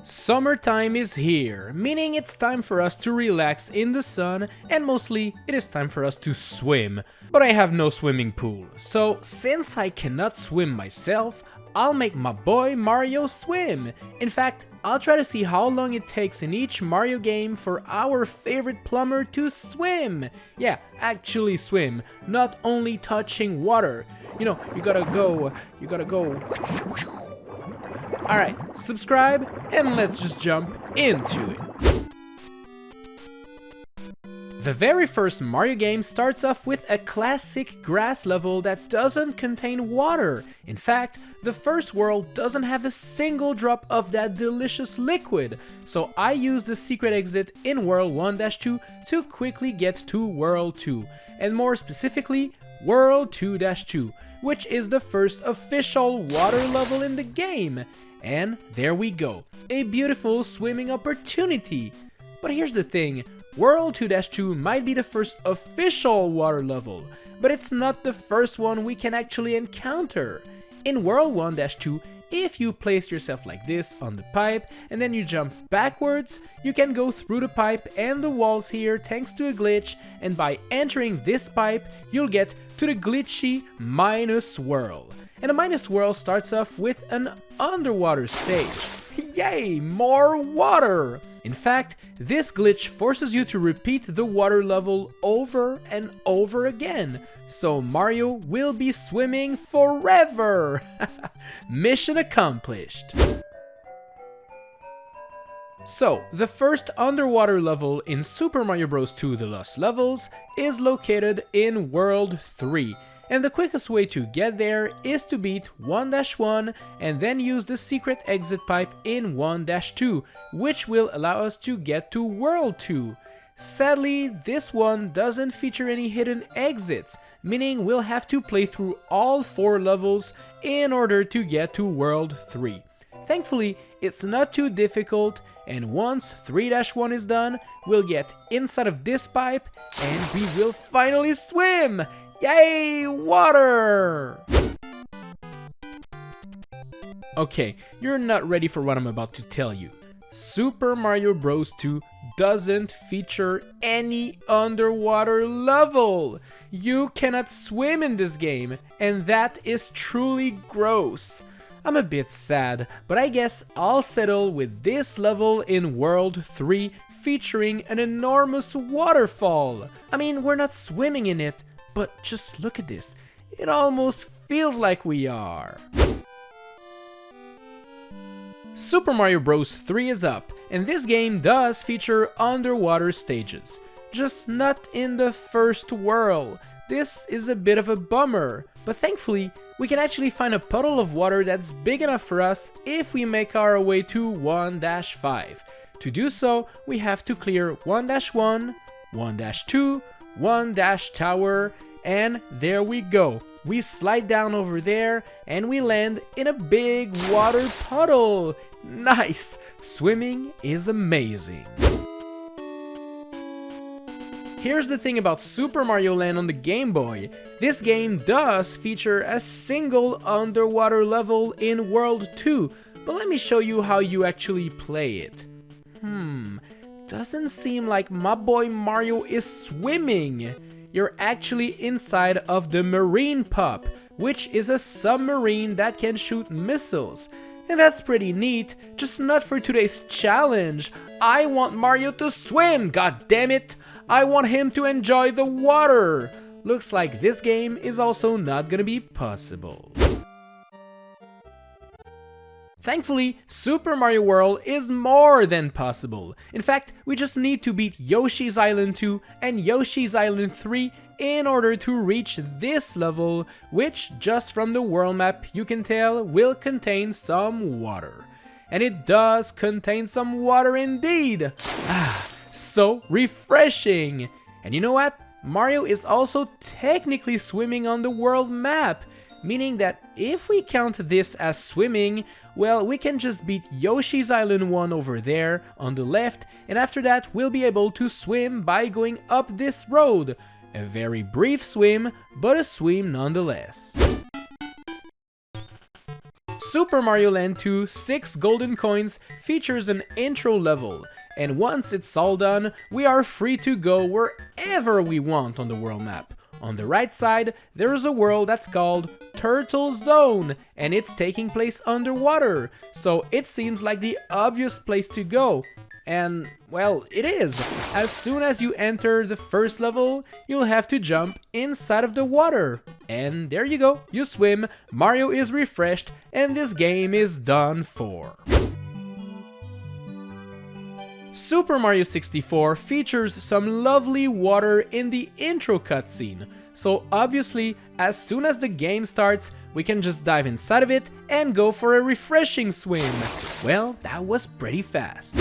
Summertime is here, meaning it's time for us to relax in the sun, and mostly it is time for us to swim. But I have no swimming pool, so since I cannot swim myself, I'll make my boy Mario swim. In fact, I'll try to see how long it takes in each Mario game for our favorite plumber to swim. Yeah, actually swim, not only touching water. You know, you gotta go. Alright, subscribe and let's just jump into it. The very first Mario game starts off with a classic grass level that doesn't contain water. In fact, the first world doesn't have a single drop of that delicious liquid, so I used the secret exit in World 1-2 to quickly get to World 2, and more specifically, World 2-2, which is the first official water level in the game. And there we go, a beautiful swimming opportunity. But here's the thing, World 2-2 might be the first official water level, but it's not the first one we can actually encounter. In World 1-2, if you place yourself like this on the pipe and then you jump backwards, you can go through the pipe and the walls here thanks to a glitch, and by entering this pipe, you'll get to the glitchy minus whirl. And the minus whirl starts off with an underwater stage. Yay, more water! In fact, this glitch forces you to repeat the water level over and over again, so Mario will be swimming forever! Mission accomplished! So, the first underwater level in Super Mario Bros. 2 The Lost Levels is located in World 3. And the quickest way to get there is to beat 1-1 and then use the secret exit pipe in 1-2, which will allow us to get to World 2. Sadly, this one doesn't feature any hidden exits, meaning we'll have to play through all 4 levels in order to get to World 3. Thankfully, it's not too difficult, and once 3-1 is done, we'll get inside of this pipe and we will finally swim! Yay, water! Okay, you're not ready for what I'm about to tell you. Super Mario Bros. 2 doesn't feature any underwater level. You cannot swim in this game, and that is truly gross. I'm a bit sad, but I guess I'll settle with this level in World 3 featuring an enormous waterfall. I mean, we're not swimming in it, but just look at this, it almost feels like we are. Super Mario Bros. 3 is up, and this game does feature underwater stages. Just not in the first world. This is a bit of a bummer, but thankfully, we can actually find a puddle of water that's big enough for us if we make our way to 1-5. To do so, we have to clear 1-1, 1-2, 1-tower, and there we go. We slide down over there and we land in a big water puddle. Nice! Swimming is amazing. Here's the thing about Super Mario Land on the Game Boy. This game does feature a single underwater level in World 2, but let me show you how you actually play it. Doesn't seem like my boy Mario is swimming. You're actually inside of the Marine Pup, which is a submarine that can shoot missiles. And that's pretty neat, just not for today's challenge. I want Mario to swim, god damn it! I want him to enjoy the water! Looks like this game is also not gonna be possible. Thankfully, Super Mario World is more than possible. In fact, we just need to beat Yoshi's Island 2 and Yoshi's Island 3 in order to reach this level, which just from the world map you can tell will contain some water. And it does contain some water indeed! So refreshing! And you know what? Mario is also technically swimming on the world map, meaning that if we count this as swimming, well, we can just beat Yoshi's Island 1 over there on the left, and after that we'll be able to swim by going up this road. A very brief swim, but a swim nonetheless. Super Mario Land 2 6 Golden Coins features an intro level, and once it's all done, we are free to go wherever we want on the world map. On the right side, there is a world that's called Turtle Zone, and it's taking place underwater, so it seems like the obvious place to go. And, well, it is. As soon as you enter the first level, you'll have to jump inside of the water. And there you go, you swim, Mario is refreshed, and this game is done for. Super Mario 64 features some lovely water in the intro cutscene, so obviously, as soon as the game starts, we can just dive inside of it and go for a refreshing swim. Well, that was pretty fast.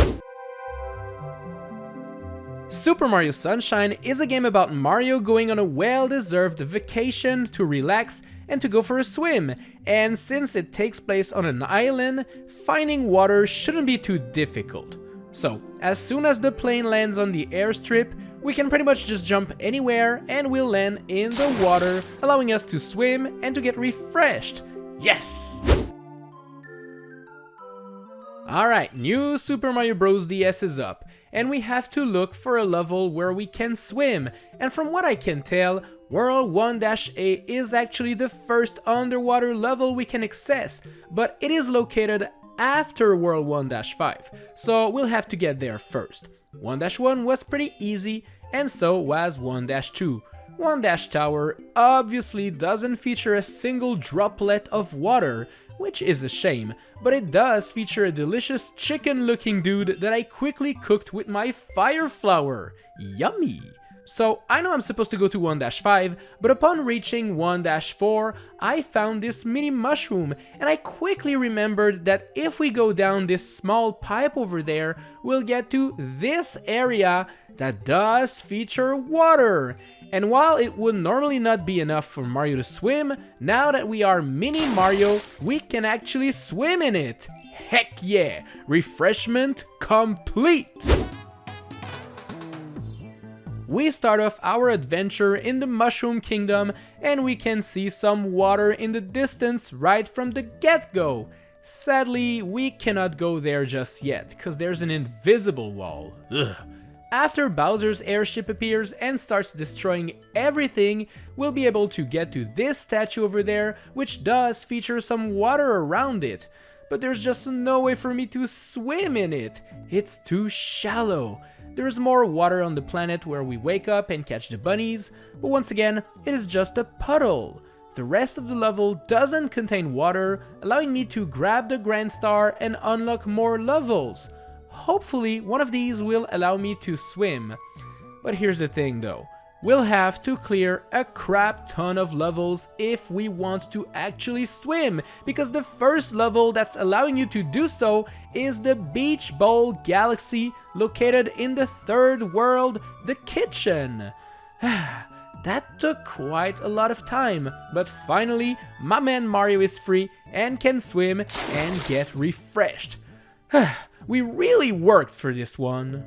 Super Mario Sunshine is a game about Mario going on a well-deserved vacation to relax and to go for a swim, and since it takes place on an island, finding water shouldn't be too difficult. So, as soon as the plane lands on the airstrip, we can pretty much just jump anywhere and we'll land in the water, allowing us to swim and to get refreshed. Yes! Alright, new Super Mario Bros. DS is up, and we have to look for a level where we can swim, and from what I can tell, World 1-A is actually the first underwater level we can access, but it is located after World 1-5, so we'll have to get there first. 1-1 was pretty easy, and so was 1-2. 1-Tower obviously doesn't feature a single droplet of water, which is a shame, but it does feature a delicious chicken-looking dude that I quickly cooked with my fire flower. Yummy! So I know I'm supposed to go to 1-5, but upon reaching 1-4, I found this mini mushroom, and I quickly remembered that if we go down this small pipe over there, we'll get to this area that does feature water. And while it would normally not be enough for Mario to swim, now that we are Mini Mario, we can actually swim in it. Heck yeah! Refreshment complete! We start off our adventure in the Mushroom Kingdom, and we can see some water in the distance right from the get-go. Sadly, we cannot go there just yet, cause there's an invisible wall. Ugh. After Bowser's airship appears and starts destroying everything, we'll be able to get to this statue over there, which does feature some water around it. But there's just no way for me to swim in it. It's too shallow. There's more water on the planet where we wake up and catch the bunnies, but once again, it is just a puddle. The rest of the level doesn't contain water, allowing me to grab the Grand Star and unlock more levels. Hopefully, one of these will allow me to swim. But here's the thing though, we'll have to clear a crap ton of levels if we want to actually swim, because the first level that's allowing you to do so is the Beach Bowl Galaxy located in the third world, the kitchen. That took quite a lot of time, but finally my man Mario is free and can swim and get refreshed. We really worked for this one.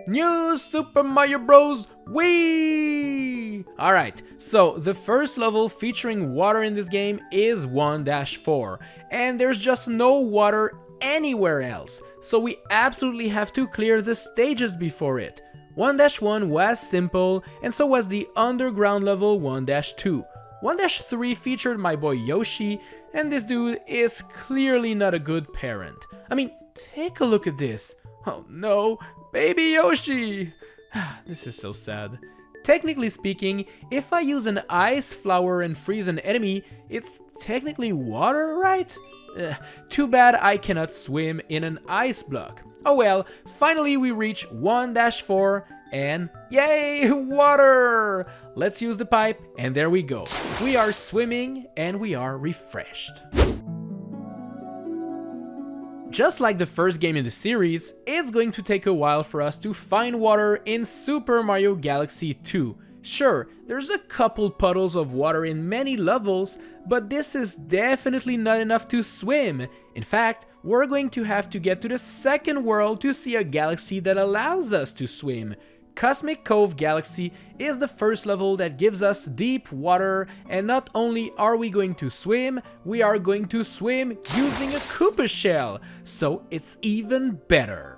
New Super Mario Bros. Wii! Alright, so the first level featuring water in this game is 1-4, and there's just no water anywhere else, so we absolutely have to clear the stages before it. 1-1 was simple, and so was the underground level 1-2. 1-3 featured my boy Yoshi, and this dude is clearly not a good parent. I mean, take a look at this. Oh no, baby Yoshi! This is so sad. Technically speaking, if I use an ice flower and freeze an enemy, it's technically water, right? Too bad I cannot swim in an ice block. Oh well, finally we reach 1-4, and yay, water! Let's use the pipe, and there we go. We are swimming, and we are refreshed. Just like the first game in the series, it's going to take a while for us to find water in Super Mario Galaxy 2. Sure, there's a couple puddles of water in many levels, but this is definitely not enough to swim. In fact, we're going to have to get to the second world to see a galaxy that allows us to swim. Cosmic Cove Galaxy is the first level that gives us deep water, and not only are we going to swim, we are going to swim using a Koopa shell, so it's even better.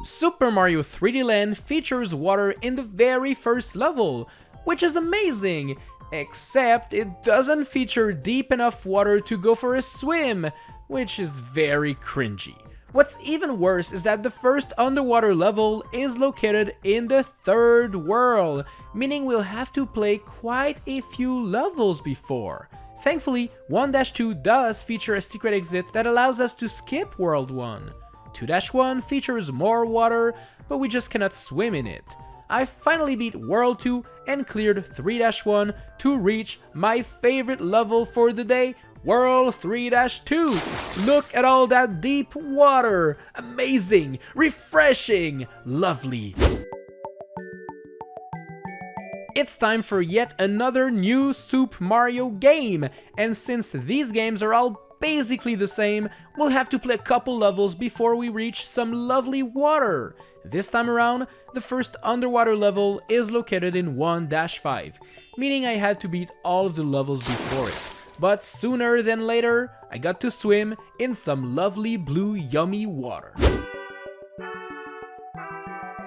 Super Mario 3D Land features water in the very first level, which is amazing, except it doesn't feature deep enough water to go for a swim, which is very cringy. What's even worse is that the first underwater level is located in the third world, meaning we'll have to play quite a few levels before. Thankfully, 1-2 does feature a secret exit that allows us to skip World 1. 2-1 features more water, but we just cannot swim in it. I finally beat World 2 and cleared 3-1 to reach my favorite level for the day, World 3-2. Look at all that deep water! Amazing! Refreshing! Lovely! It's time for yet another new Super Mario game, and since these games are all basically the same, we'll have to play a couple levels before we reach some lovely water. This time around, the first underwater level is located in 1-5, meaning I had to beat all of the levels before it. But sooner than later, I got to swim in some lovely blue yummy water.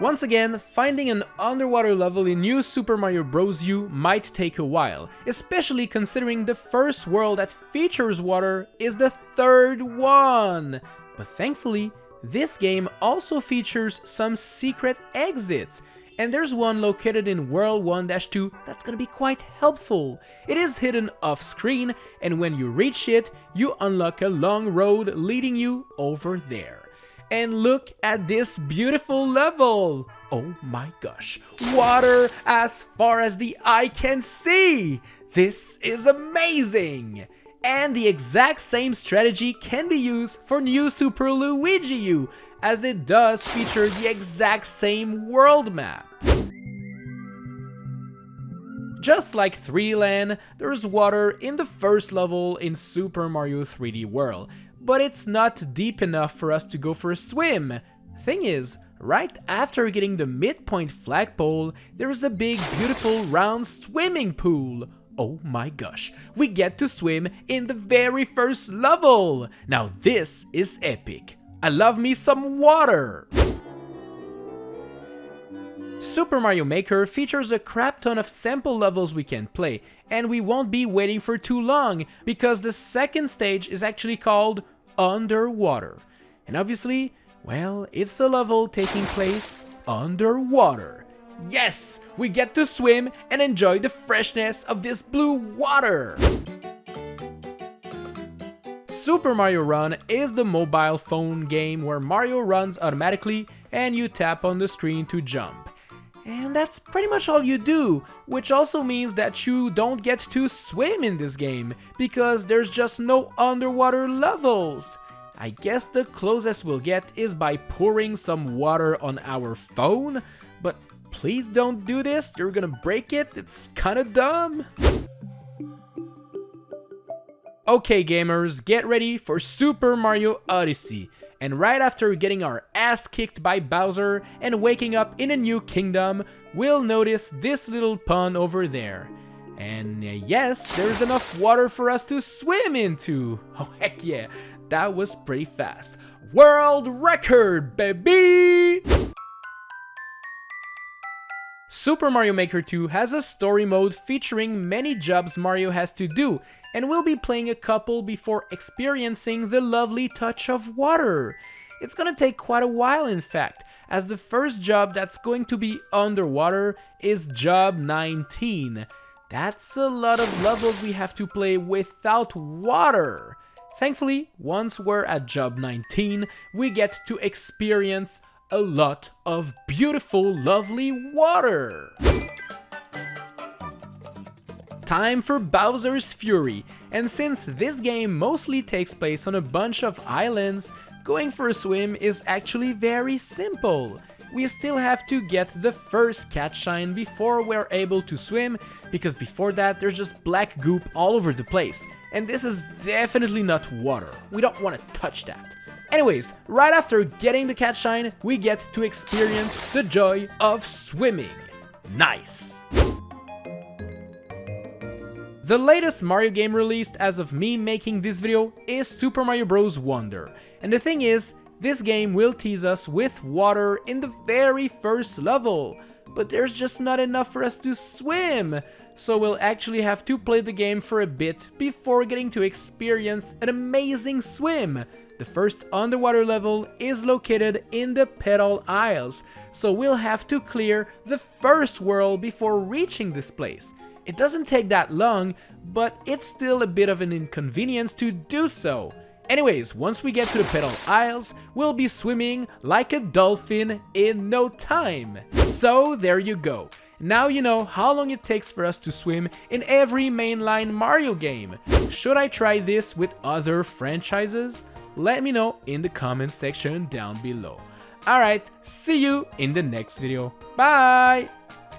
Once again, finding an underwater level in New Super Mario Bros. U might take a while, especially considering the first world that features water is the third one. But thankfully, this game also features some secret exits, and there's one located in World 1-2 that's gonna be quite helpful. It is hidden off screen, and when you reach it, you unlock a long road leading you over there. And look at this beautiful level! Oh my gosh, water as far as the eye can see! This is amazing! And the exact same strategy can be used for New Super Luigi U, as it does feature the exact same world map. Just like 3D Land, there's water in the first level in Super Mario 3D World, but it's not deep enough for us to go for a swim. Thing is, right after getting the midpoint flagpole, there's a big, beautiful, round swimming pool. Oh my gosh, we get to swim in the very first level! Now this is epic. I love me some water! Super Mario Maker features a crap ton of sample levels we can play, and we won't be waiting for too long, because the second stage is actually called Underwater. And obviously, well, it's a level taking place underwater. Yes! We get to swim and enjoy the freshness of this blue water! Super Mario Run is the mobile phone game where Mario runs automatically and you tap on the screen to jump. And that's pretty much all you do, which also means that you don't get to swim in this game, because there's just no underwater levels. I guess the closest we'll get is by pouring some water on our phone, but please don't do this, you're gonna break it, it's kinda dumb. Okay gamers, get ready for Super Mario Odyssey. And right after getting our ass kicked by Bowser and waking up in a new kingdom, we'll notice this little pond over there. And yes, there's enough water for us to swim into. Oh heck yeah, that was pretty fast. World record, baby! Super Mario Maker 2 has a story mode featuring many jobs Mario has to do, and we'll be playing a couple before experiencing the lovely touch of water. It's gonna take quite a while in fact, as the first job that's going to be underwater is job 19. That's a lot of levels we have to play without water. Thankfully, once we're at job 19, we get to experience a lot of beautiful, lovely water. Time for Bowser's Fury, and since this game mostly takes place on a bunch of islands, going for a swim is actually very simple. We still have to get the first cat shine before we're able to swim, because before that there's just black goop all over the place, and this is definitely not water. We don't want to touch that. Anyways, right after getting the cat shine, we get to experience the joy of swimming. Nice! The latest Mario game released as of me making this video is Super Mario Bros. Wonder. And the thing is, this game will tease us with water in the very first level. But there's just not enough for us to swim. So we'll actually have to play the game for a bit before getting to experience an amazing swim. The first underwater level is located in the Petal Isles, so we'll have to clear the first world before reaching this place. It doesn't take that long, but it's still a bit of an inconvenience to do so. Anyways, once we get to the Petal Isles, we'll be swimming like a dolphin in no time. So there you go. Now you know how long it takes for us to swim in every mainline Mario game. Should I try this with other franchises? Let me know in the comment section down below. Alright, see you in the next video. Bye!